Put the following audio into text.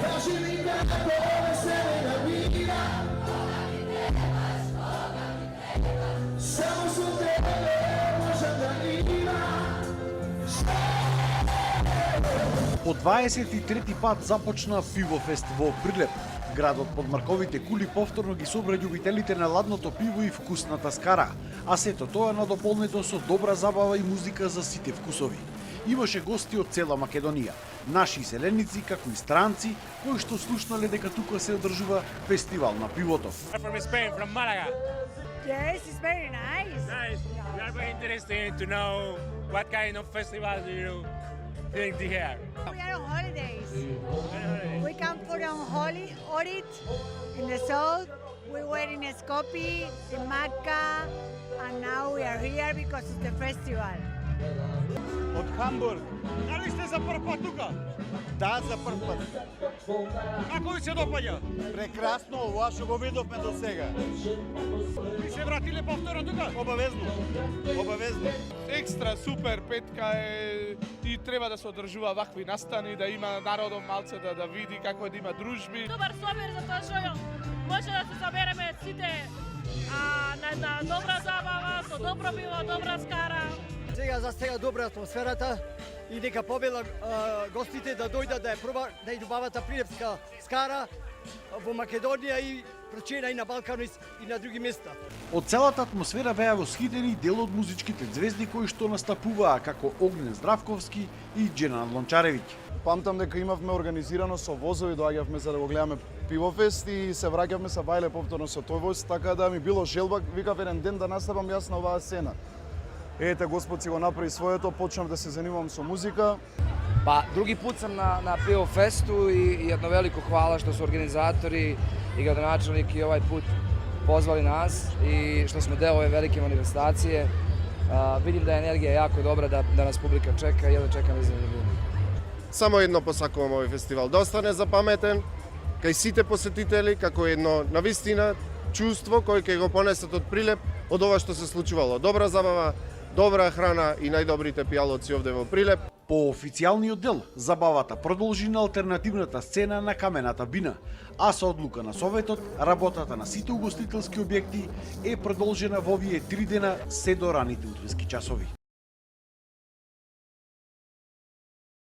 Кажи ми како ме се на мира. Само со тебе можам да има. По 23 пат започна Пивофест во Прилеп. Градот под Марковите кули повторно ги собра љубителите на ладното пиво и вкусната скара, а сето тоа надополнето со добра забава и музика за сите вкусови. Имаше гости од цела Македонија, наши селеници како и странци, кои што слушнале дека тука се одржува фестивал на пивото. From Spain, from Malaga. Yes, it's very nice. Nice. We are very interested to know what kind of festival do you think here? We are on holidays. Holiday. We come for on Ohrid in the south. We were in Skopje, in Macca, and now we are here because it's the festival. Од Хамбург. Дали сте за прв пат тука? Да, за прв пат. Како ви се допаѓа? Прекрасно, ова што го видовме до сега. Ви се вратиле повторно тука? Обавезно. Обавезно. Екстра супер петка е и треба да се одржува вакви настани, да има народот малце да види како е, да има дружби. Супер супер затоа што може да се собереме сите на една добра забава, со добро пиво, добра скара. Сега добра атмосферата и нека побела гостите да дојдат да ја пробаат да ја добават прилепска скара во Македонија и прочина и на Балкан и на други места. Од целата атмосфера беа восхитени дел од музичките звезди кои што настапуваа како Огнен Здравковски и Дженан Лончаревиќ. Памтам дека имавме организирано со возови, доаѓавме за да го гледаме Пивофест и се враќавме са бајле повторно со тој воз, така да ми било желба, викав еден ден да настапам јас на оваа сцена. Ете, Господ си го направи своето, почнав да се занимавам со музика. Па, други пут сам на Пивофесту и едно велико хвала што се организатори и градоначелник и овај пут позвали нас и што сме дел ове велике манифестације. Видим да енергија е јако добра, да нас публика чека и да чекаме за нив. Само едно посакувам овој фестивал, да остане запаметен кај сите посетители како едно навистина чувство кој ќе го понесат од Прилеп од ова што се случувало. Добра забава, добра храна и најдобрите пијалоци овде во Прилеп. По официјалниот дел, забавата продолжи на алтернативната сцена на Камената бина, а со одлука на Советот, работата на сите угостителски објекти е продолжена во овие 3 дена се до раните утрески часови.